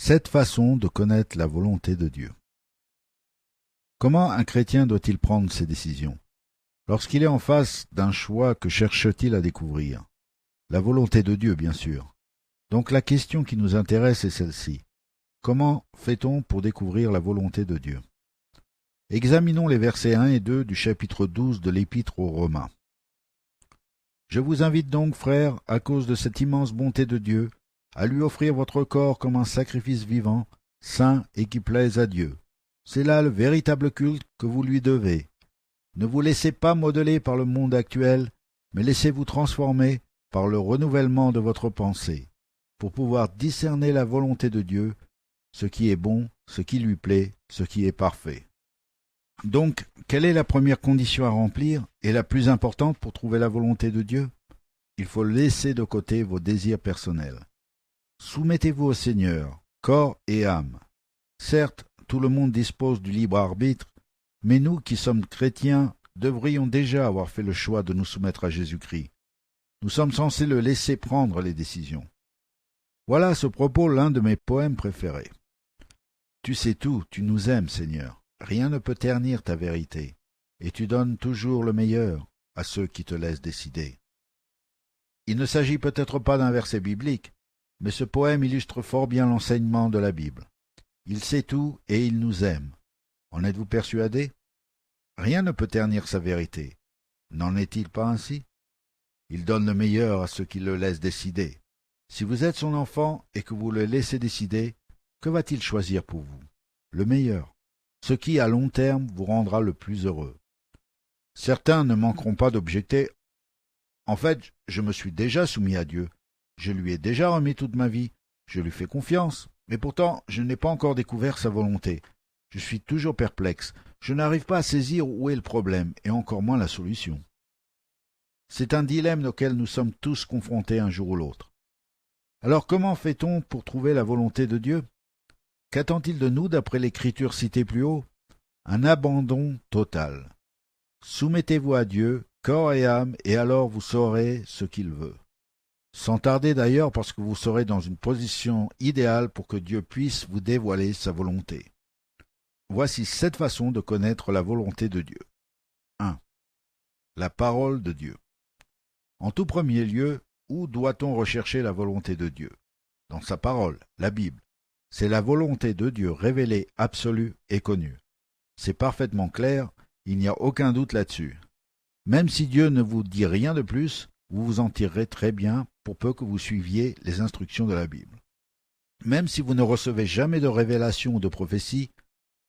7 façons de connaître la volonté de Dieu. Comment un chrétien doit-il prendre ses décisions? Lorsqu'il est en face d'un choix, que cherche-t-il à découvrir? La volonté de Dieu, bien sûr. Donc la question qui nous intéresse est celle-ci. Comment fait-on pour découvrir la volonté de Dieu? Examinons les versets 1 et 2 du chapitre 12 de l'Épître aux Romains. Je vous invite donc, frères, à cause de cette immense bonté de Dieu, à lui offrir votre corps comme un sacrifice vivant, saint et qui plaise à Dieu. C'est là le véritable culte que vous lui devez. Ne vous laissez pas modeler par le monde actuel, mais laissez-vous transformer par le renouvellement de votre pensée, pour pouvoir discerner la volonté de Dieu, ce qui est bon, ce qui lui plaît, ce qui est parfait. Donc, quelle est la première condition à remplir et la plus importante pour trouver la volonté de Dieu? Il faut laisser de côté vos désirs personnels. Soumettez-vous au Seigneur, corps et âme. Certes, tout le monde dispose du libre arbitre, mais nous qui sommes chrétiens devrions déjà avoir fait le choix de nous soumettre à Jésus-Christ. Nous sommes censés le laisser prendre les décisions. Voilà à ce propos l'un de mes poèmes préférés. Tu sais tout, tu nous aimes, Seigneur. Rien ne peut ternir ta vérité, et tu donnes toujours le meilleur à ceux qui te laissent décider. Il ne s'agit peut-être pas d'un verset biblique, mais ce poème illustre fort bien l'enseignement de la Bible. Il sait tout et il nous aime. En êtes-vous persuadé? Rien ne peut ternir sa vérité. N'en est-il pas ainsi? Il donne le meilleur à ceux qui le laissent décider. Si vous êtes son enfant et que vous le laissez décider, que va-t-il choisir pour vous? Le meilleur. Ce qui, à long terme, vous rendra le plus heureux. Certains ne manqueront pas d'objecter. En fait, je me suis déjà soumis à Dieu. Je lui ai déjà remis toute ma vie. Je lui fais confiance. Mais pourtant, je n'ai pas encore découvert sa volonté. Je suis toujours perplexe. Je n'arrive pas à saisir où est le problème, et encore moins la solution. C'est un dilemme auquel nous sommes tous confrontés un jour ou l'autre. Alors comment fait-on pour trouver la volonté de Dieu? Qu'attend-il de nous d'après l'écriture citée plus haut? Un abandon total. Soumettez-vous à Dieu, corps et âme, et alors vous saurez ce qu'il veut. Sans tarder d'ailleurs, parce que vous serez dans une position idéale pour que Dieu puisse vous dévoiler sa volonté. Voici 7 façons de connaître la volonté de Dieu. 1. La parole de Dieu. En tout premier lieu, où doit-on rechercher la volonté de Dieu? Dans sa parole, la Bible. C'est la volonté de Dieu révélée, absolue et connue. C'est parfaitement clair, il n'y a aucun doute là-dessus. Même si Dieu ne vous dit rien de plus, vous vous en tirerez très bien pour peu que vous suiviez les instructions de la Bible. Même si vous ne recevez jamais de révélation ou de prophétie,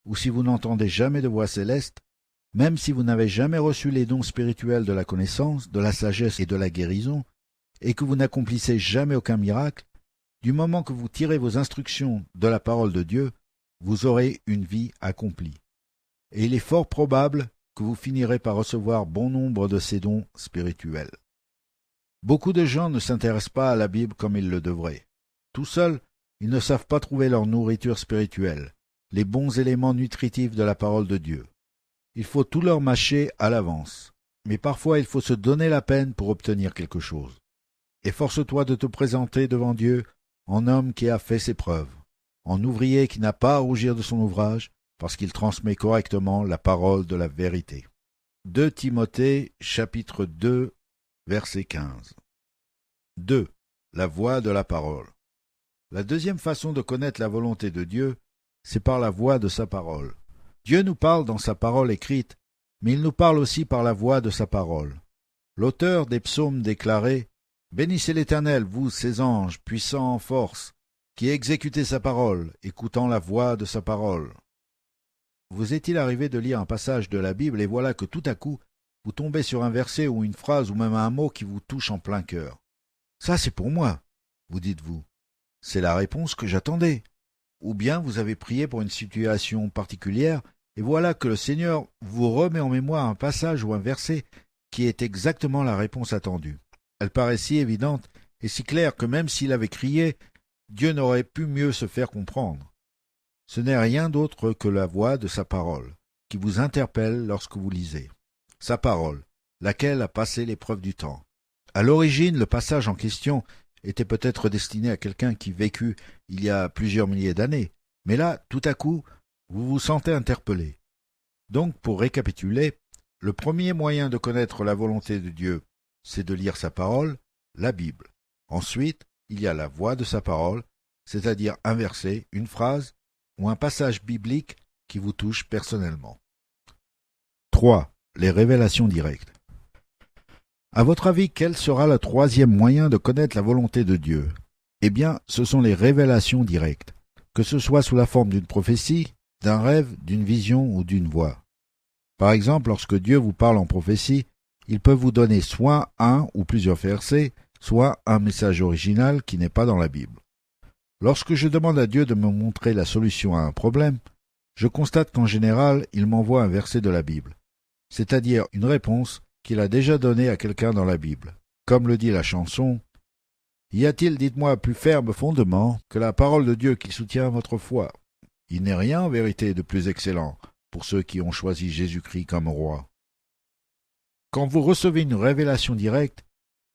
ou si vous n'entendez jamais de voix céleste, même si vous n'avez jamais reçu les dons spirituels de la connaissance, de la sagesse et de la guérison, et que vous n'accomplissez jamais aucun miracle, du moment que vous tirez vos instructions de la parole de Dieu, vous aurez une vie accomplie. Et il est fort probable que vous finirez par recevoir bon nombre de ces dons spirituels. Beaucoup de gens ne s'intéressent pas à la Bible comme ils le devraient. Tout seuls, ils ne savent pas trouver leur nourriture spirituelle, les bons éléments nutritifs de la parole de Dieu. Il faut tout leur mâcher à l'avance, mais parfois il faut se donner la peine pour obtenir quelque chose. Efforce-toi de te présenter devant Dieu en homme qui a fait ses preuves, en ouvrier qui n'a pas à rougir de son ouvrage, parce qu'il transmet correctement la parole de la vérité. 2 Timothée, chapitre 2, verset 15. 2. La voix de la parole. La deuxième façon de connaître la volonté de Dieu, c'est par la voix de sa parole. Dieu nous parle dans sa parole écrite, mais il nous parle aussi par la voix de sa parole. L'auteur des psaumes déclarait « Bénissez l'Éternel, vous, ses anges, puissants en force, qui exécutez sa parole, écoutant la voix de sa parole. » Vous est-il arrivé de lire un passage de la Bible et voilà que tout à coup, vous tombez sur un verset ou une phrase ou même un mot qui vous touche en plein cœur. « Ça, c'est pour moi, » vous dites-vous. « C'est la réponse que j'attendais. » Ou bien vous avez prié pour une situation particulière et voilà que le Seigneur vous remet en mémoire un passage ou un verset qui est exactement la réponse attendue. Elle paraît si évidente et si claire que même s'il avait crié, Dieu n'aurait pu mieux se faire comprendre. Ce n'est rien d'autre que la voix de sa parole, qui vous interpelle lorsque vous lisez. Sa parole, laquelle a passé l'épreuve du temps. À l'origine, le passage en question était peut-être destiné à quelqu'un qui vécut il y a plusieurs milliers d'années, mais là, tout à coup, vous vous sentez interpellé. Donc, pour récapituler, le premier moyen de connaître la volonté de Dieu, c'est de lire sa parole, la Bible. Ensuite, il y a la voix de sa parole, c'est-à-dire un verset, une phrase ou un passage biblique qui vous touche personnellement. 3. Les révélations directes. À votre avis, quel sera le troisième moyen de connaître la volonté de Dieu? Eh bien, ce sont les révélations directes, que ce soit sous la forme d'une prophétie, d'un rêve, d'une vision ou d'une voix. Par exemple, lorsque Dieu vous parle en prophétie, il peut vous donner soit un ou plusieurs versets, soit un message original qui n'est pas dans la Bible. Lorsque je demande à Dieu de me montrer la solution à un problème, je constate qu'en général, il m'envoie un verset de la Bible, c'est-à-dire une réponse qu'il a déjà donnée à quelqu'un dans la Bible. Comme le dit la chanson, « Y a-t-il, dites-moi, plus ferme fondement que la parole de Dieu qui soutient votre foi? Il n'est rien en vérité de plus excellent pour ceux qui ont choisi Jésus-Christ comme roi. » Quand vous recevez une révélation directe,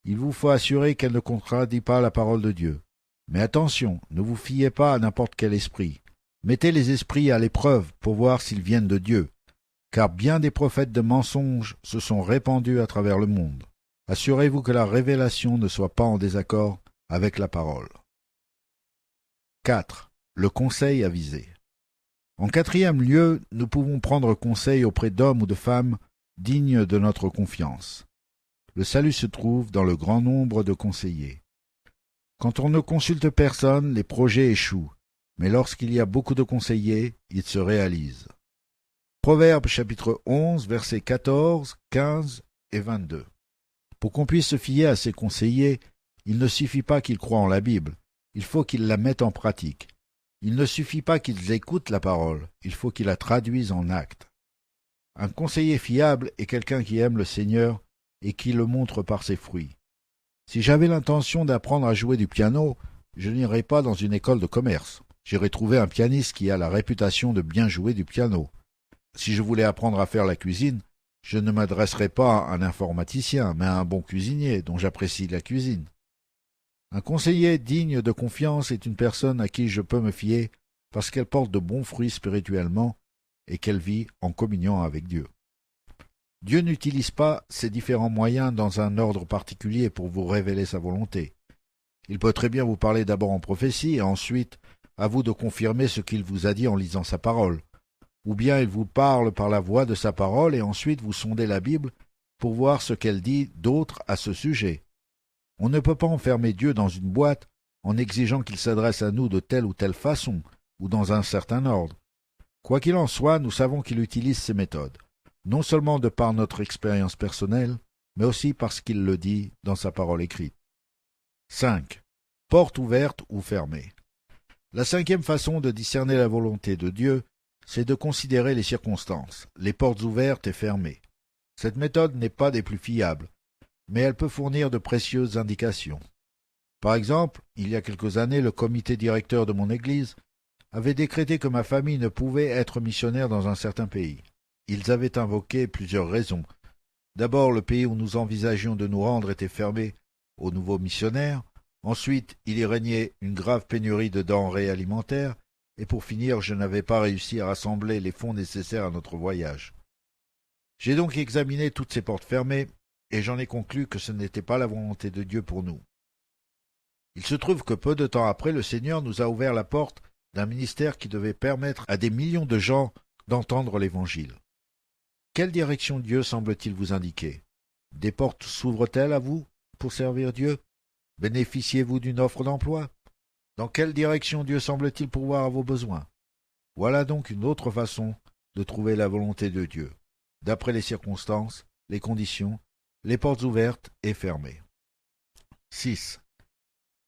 il vous faut assurer qu'elle ne contradit pas la parole de Dieu. Mais attention, ne vous fiez pas à n'importe quel esprit. Mettez les esprits à l'épreuve pour voir s'ils viennent de Dieu, car bien des prophètes de mensonges se sont répandus à travers le monde. Assurez-vous que la révélation ne soit pas en désaccord avec la parole. 4. Le conseil avisé. En quatrième lieu, nous pouvons prendre conseil auprès d'hommes ou de femmes dignes de notre confiance. Le salut se trouve dans le grand nombre de conseillers. Quand on ne consulte personne, les projets échouent, mais lorsqu'il y a beaucoup de conseillers, ils se réalisent. Proverbes chapitre 11, versets 14, 15 et 22. Pour qu'on puisse se fier à ces conseillers, il ne suffit pas qu'ils croient en la Bible, il faut qu'ils la mettent en pratique. Il ne suffit pas qu'ils écoutent la parole, il faut qu'ils la traduisent en actes. Un conseiller fiable est quelqu'un qui aime le Seigneur et qui le montre par ses fruits. Si j'avais l'intention d'apprendre à jouer du piano, je n'irais pas dans une école de commerce. J'irais trouver un pianiste qui a la réputation de bien jouer du piano. Si je voulais apprendre à faire la cuisine, je ne m'adresserais pas à un informaticien, mais à un bon cuisinier dont j'apprécie la cuisine. Un conseiller digne de confiance est une personne à qui je peux me fier parce qu'elle porte de bons fruits spirituellement et qu'elle vit en communion avec Dieu. Dieu n'utilise pas ces différents moyens dans un ordre particulier pour vous révéler sa volonté. Il peut très bien vous parler d'abord en prophétie et ensuite à vous de confirmer ce qu'il vous a dit en lisant sa parole. Ou bien il vous parle par la voix de sa parole et ensuite vous sondez la Bible pour voir ce qu'elle dit d'autre à ce sujet. On ne peut pas enfermer Dieu dans une boîte en exigeant qu'il s'adresse à nous de telle ou telle façon ou dans un certain ordre. Quoi qu'il en soit, nous savons qu'il utilise ces méthodes, non seulement de par notre expérience personnelle, mais aussi parce qu'il le dit dans sa parole écrite. 5. Porte ouverte ou fermée. La cinquième façon de discerner la volonté de Dieu, c'est de considérer les circonstances, les portes ouvertes et fermées. Cette méthode n'est pas des plus fiables, mais elle peut fournir de précieuses indications. Par exemple, il y a quelques années, le comité directeur de mon église avait décrété que ma famille ne pouvait être missionnaire dans un certain pays. Ils avaient invoqué plusieurs raisons. D'abord, le pays où nous envisagions de nous rendre était fermé aux nouveaux missionnaires. Ensuite, il y régnait une grave pénurie de denrées alimentaires. Et pour finir, je n'avais pas réussi à rassembler les fonds nécessaires à notre voyage. J'ai donc examiné toutes ces portes fermées, et j'en ai conclu que ce n'était pas la volonté de Dieu pour nous. Il se trouve que peu de temps après, le Seigneur nous a ouvert la porte d'un ministère qui devait permettre à des millions de gens d'entendre l'Évangile. Quelle direction Dieu semble-t-il vous indiquer? Des portes s'ouvrent-elles à vous pour servir Dieu? Bénéficiez-vous d'une offre d'emploi? Dans quelle direction Dieu semble-t-il pourvoir à vos besoins? Voilà donc une autre façon de trouver la volonté de Dieu, d'après les circonstances, les conditions, les portes ouvertes et fermées. 6.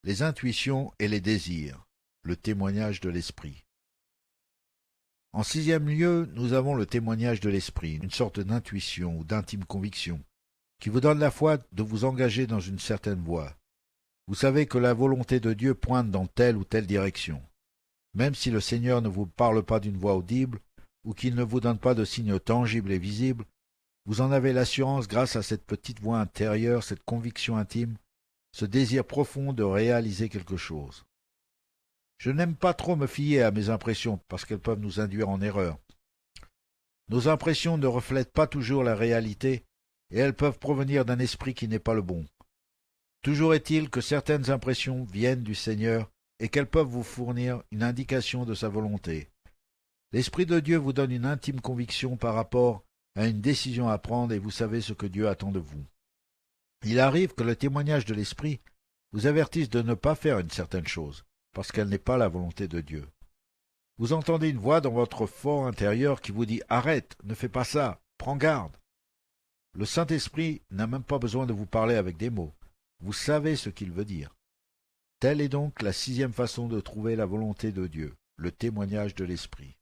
Les intuitions et les désirs, le témoignage de l'esprit. En sixième lieu, nous avons le témoignage de l'esprit, une sorte d'intuition ou d'intime conviction, qui vous donne la foi de vous engager dans une certaine voie. Vous savez que la volonté de Dieu pointe dans telle ou telle direction. Même si le Seigneur ne vous parle pas d'une voix audible, ou qu'il ne vous donne pas de signes tangibles et visibles, vous en avez l'assurance grâce à cette petite voix intérieure, cette conviction intime. ce désir profond de réaliser quelque chose. Je n'aime pas trop me fier à mes impressions parce qu'elles peuvent nous induire en erreur. Nos impressions ne reflètent pas toujours la réalité et elles peuvent provenir d'un esprit qui n'est pas le bon. Toujours est-il que certaines impressions viennent du Seigneur et qu'elles peuvent vous fournir une indication de sa volonté. L'Esprit de Dieu vous donne une intime conviction par rapport à une décision à prendre et vous savez ce que Dieu attend de vous. Il arrive que le témoignage de l'Esprit vous avertisse de ne pas faire une certaine chose, parce qu'elle n'est pas la volonté de Dieu. Vous entendez une voix dans votre fort intérieur qui vous dit « Arrête, ne fais pas ça, prends garde ». Le Saint-Esprit n'a même pas besoin de vous parler avec des mots. Vous savez ce qu'il veut dire. Telle est donc la 6e façon de trouver la volonté de Dieu, le témoignage de l'Esprit.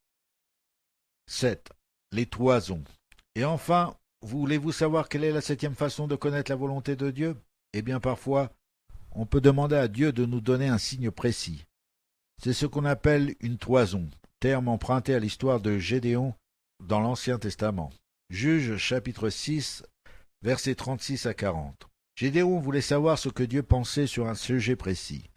7. Les toisons. Et enfin, voulez-vous savoir quelle est la 7e façon de connaître la volonté de Dieu? Eh bien, parfois, on peut demander à Dieu de nous donner un signe précis. C'est ce qu'on appelle une toison, terme emprunté à l'histoire de Gédéon dans l'Ancien Testament. Juges chapitre 6, versets 36 à 40. Gédéon voulait savoir ce que Dieu pensait sur un sujet précis.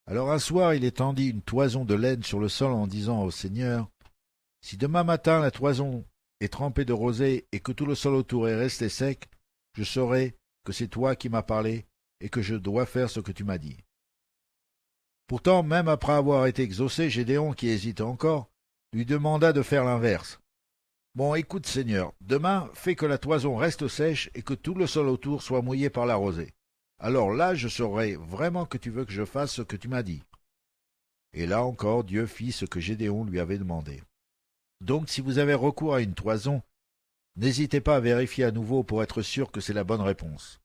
Alors un soir, il étendit une toison de laine sur le sol en disant au Seigneur, « Si demain matin la toison est trempée de rosée et que tout le sol autour est resté sec, je saurai que c'est toi qui m'as parlé et que je dois faire ce que tu m'as dit. » Pourtant, même après avoir été exaucé, Gédéon, qui hésitait encore, lui demanda de faire l'inverse. « Bon, écoute, Seigneur, demain, fais que la toison reste sèche et que tout le sol autour soit mouillé par la rosée. Alors là, je saurai vraiment que tu veux que je fasse ce que tu m'as dit. » Et là encore, Dieu fit ce que Gédéon lui avait demandé. Donc, si vous avez recours à une toison, n'hésitez pas à vérifier à nouveau pour être sûr que c'est la bonne réponse.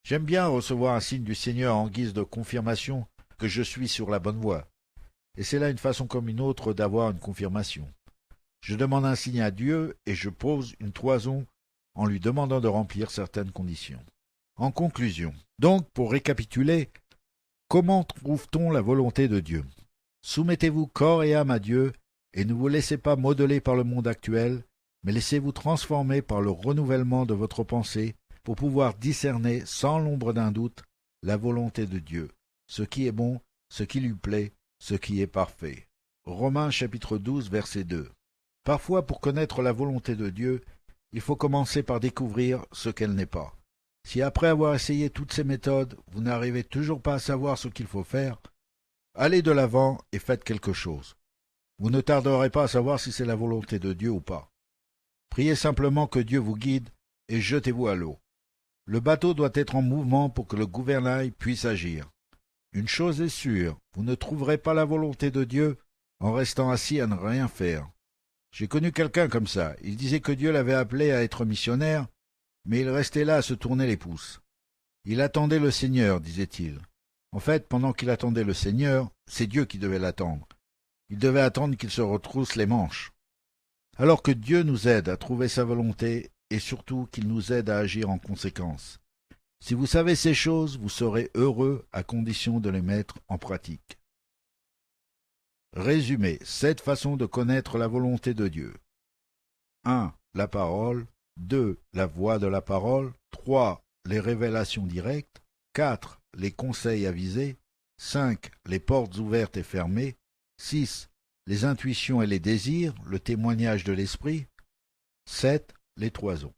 J'aime bien recevoir un signe du Seigneur en guise de confirmation que je suis sur la bonne voie. Et c'est là une façon comme une autre d'avoir une confirmation. Je demande un signe à Dieu et je pose une toison en lui demandant de remplir certaines conditions. En conclusion, donc pour récapituler, comment trouve-t-on la volonté de Dieu? Soumettez-vous corps et âme à Dieu et ne vous laissez pas modeler par le monde actuel, mais laissez-vous transformer par le renouvellement de votre pensée pour pouvoir discerner sans l'ombre d'un doute la volonté de Dieu, ce qui est bon, ce qui lui plaît, ce qui est parfait. Romains chapitre 12, verset 2. Parfois, pour connaître la volonté de Dieu, il faut commencer par découvrir ce qu'elle n'est pas. Si après avoir essayé toutes ces méthodes, vous n'arrivez toujours pas à savoir ce qu'il faut faire, allez de l'avant et faites quelque chose. Vous ne tarderez pas à savoir si c'est la volonté de Dieu ou pas. Priez simplement que Dieu vous guide et jetez-vous à l'eau. Le bateau doit être en mouvement pour que le gouvernail puisse agir. Une chose est sûre, vous ne trouverez pas la volonté de Dieu en restant assis à ne rien faire. J'ai connu quelqu'un comme ça. Il disait que Dieu l'avait appelé à être missionnaire, mais il restait là à se tourner les pouces. Il attendait le Seigneur, disait-il. En fait, pendant qu'il attendait le Seigneur, c'est Dieu qui devait l'attendre. Il devait attendre qu'il se retrousse les manches. Alors que Dieu nous aide à trouver sa volonté et surtout qu'il nous aide à agir en conséquence. Si vous savez ces choses, vous serez heureux à condition de les mettre en pratique. Résumé, 7 façons de connaître la volonté de Dieu. 1. La parole. 2. La voix de la parole. 3. Les révélations directes. 4. Les conseils avisés. 5. Les portes ouvertes et fermées. 6. Les intuitions et les désirs, le témoignage de l'esprit. 7. Les toisons.